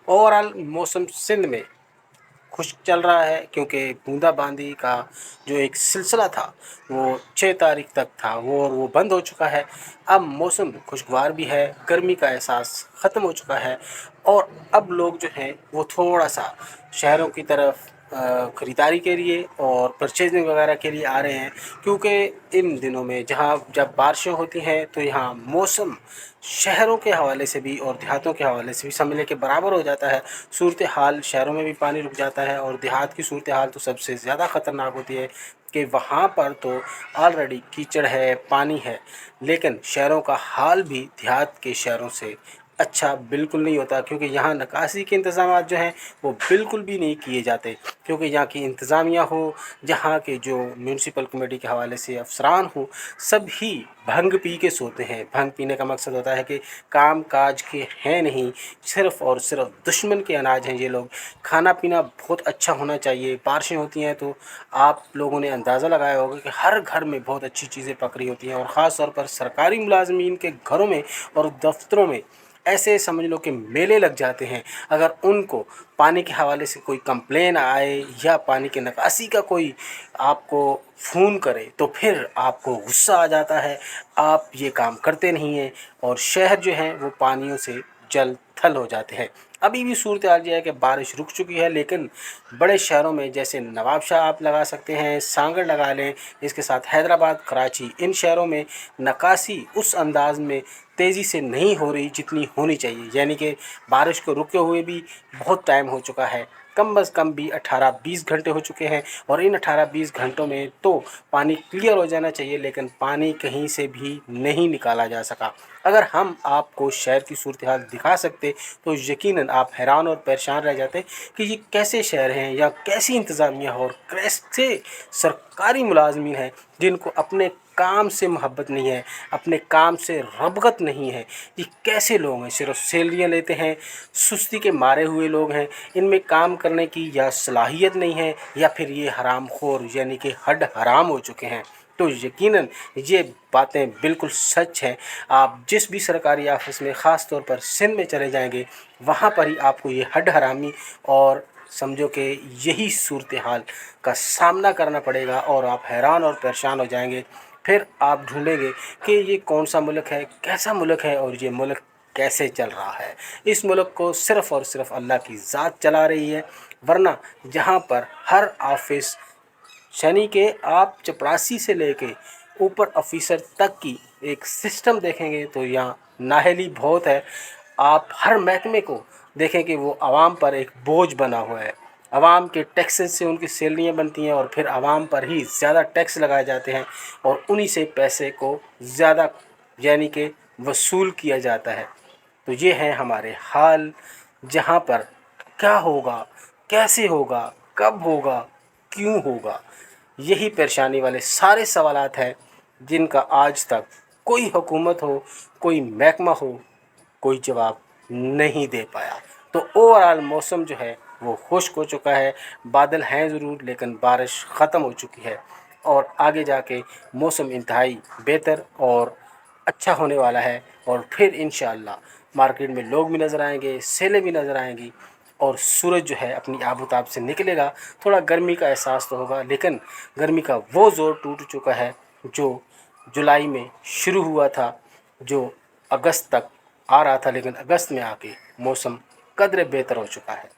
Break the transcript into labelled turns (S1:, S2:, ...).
S1: Overall मौसम सिंध में खुश्क चल रहा है, क्योंकि बूंदाबांदी का जो एक सिलसिला था वो 6 तारीख तक था, वो बंद हो चुका है। अब मौसम खुशगवार भी है, गर्मी का एहसास ख़त्म हो चुका है, और अब लोग जो हैं वो थोड़ा सा शहरों की तरफ ख़रीदारी के लिए और परचेजिंग वगैरह के लिए आ रहे हैं, क्योंकि इन दिनों में जहाँ जब बारिशें होती हैं तो यहाँ मौसम शहरों के हवाले से भी और देहातों के हवाले से भी समझने के बराबर हो जाता है। सूरत हाल शहरों में भी पानी रुक जाता है, और देहात की सूरत हाल तो सबसे ज़्यादा ख़तरनाक होती है कि वहाँ पर तो ऑलरेडी कीचड़ है, पानी है, लेकिन शहरों का हाल भी देहात के शहरों से अच्छा बिल्कुल नहीं होता, क्योंकि यहाँ निकासी के इंतज़ामात जो हैं वो बिल्कुल भी नहीं किए जाते, क्योंकि यहाँ की इंतज़ामिया हो, जहाँ के जो म्यूनसिपल कमेटी के हवाले से अफसरान हो, सभी भंग पी के सोते हैं। भंग पीने का मकसद होता है कि काम काज के हैं नहीं, सिर्फ़ और सिर्फ दुश्मन के अनाज हैं ये लोग। खाना पीना बहुत अच्छा होना चाहिए। बारिशें होती हैं तो आप लोगों ने अंदाज़ा लगाया होगा कि हर घर में बहुत अच्छी चीज़ें पक रही होती हैं, और ख़ास तौर पर सरकारी मुलाजमीन के घरों में और दफ्तरों में ऐसे समझ लो कि मेले लग जाते हैं। अगर उनको पानी के हवाले से कोई कंप्लेन आए या पानी की निकासी का कोई आपको फ़ोन करे तो फिर आपको गुस्सा आ जाता है, आप ये काम करते नहीं हैं, और शहर जो हैं वो पानियों से जल थल हो जाते हैं। अभी भी सूरत हाल ये है कि बारिश रुक चुकी है, लेकिन बड़े शहरों में जैसे नवाबशाह आप लगा सकते हैं, सांगड़ लगा लें, इसके साथ हैदराबाद, कराची, इन शहरों में निकासी उस अंदाज़ में तेज़ी से नहीं हो रही जितनी होनी चाहिए। यानी कि बारिश को रुके हुए भी बहुत टाइम हो चुका है, कम अज़ कम भी 18-20 घंटे हो चुके हैं, और इन 18-20 घंटों में तो पानी क्लियर हो जाना चाहिए, लेकिन पानी कहीं से भी नहीं निकाला जा सका। अगर हम आपको शहर की सूरत हाल दिखा सकते तो यकीनन आप हैरान और परेशान रह जाते कि ये कैसे शहर हैं, या कैसी इंतज़ामिया हो, और कैसे सरकारी मुलाजमीन हैं जिनको अपने काम से मोहब्बत नहीं है, अपने काम से रबगत नहीं है। ये कैसे लोग हैं, सिर्फ सैलरियाँ लेते हैं, सुस्ती के मारे हुए लोग हैं, इनमें काम करने की या सलाहियत नहीं है, या फिर ये हरामखोर यानी कि हड हराम हो चुके हैं। तो यकीनन ये बातें बिल्कुल सच हैं। आप जिस भी सरकारी ऑफिस में, ख़ास तौर पर सिंध में चले जाएंगे, वहाँ पर ही आपको ये हड हरामी और समझो कि यही सूरत हाल का सामना करना पड़ेगा, और आप हैरान और परेशान हो जाएंगे। फिर आप ढूंढेंगे कि ये कौन सा मुल्क है, कैसा मुल्क है, और ये मुल्क कैसे चल रहा है। इस मुल्क को सिर्फ़ और सिर्फ अल्लाह की ज़ात चला रही है, वरना जहाँ पर हर ऑफिस शनि के आप चपरासी से लेके ऊपर ऑफिसर तक की एक सिस्टम देखेंगे तो यहाँ नाअहली बहुत है। आप हर महकमे को देखें कि वो आवाम पर एक बोझ बना हुआ है। आवाम के टैक्सेस से उनकी सैलरियाँ बनती हैं, और फिर आवाम पर ही ज़्यादा टैक्स लगाए जाते हैं, और उन्हीं से पैसे को ज़्यादा यानी कि वसूल किया जाता है। तो ये है हमारे हाल, जहाँ पर क्या होगा, कैसे होगा, कब होगा, क्यों होगा, यही परेशानी वाले सारे सवालात हैं जिनका आज तक कोई हुकूमत हो, कोई महकमा हो, कोई जवाब नहीं दे पाया। तो ओवरऑल मौसम जो है वो खुश्क हो चुका है। बादल हैं ज़रूर, लेकिन बारिश ख़त्म हो चुकी है, और आगे जाके मौसम इंतहाई बेहतर और अच्छा होने वाला है। और फिर इंशाअल्लाह मार्केट में लोग भी नज़र आएंगे, सेलें भी नज़र आएंगी, और सूरज जो है अपनी आबोताब से निकलेगा। थोड़ा गर्मी का एहसास तो होगा, लेकिन गर्मी का वो ज़ोर टूट चुका है जो जुलाई में शुरू हुआ था, जो अगस्त तक आ रहा था, लेकिन अगस्त में आके मौसम कदरे बेहतर हो चुका है।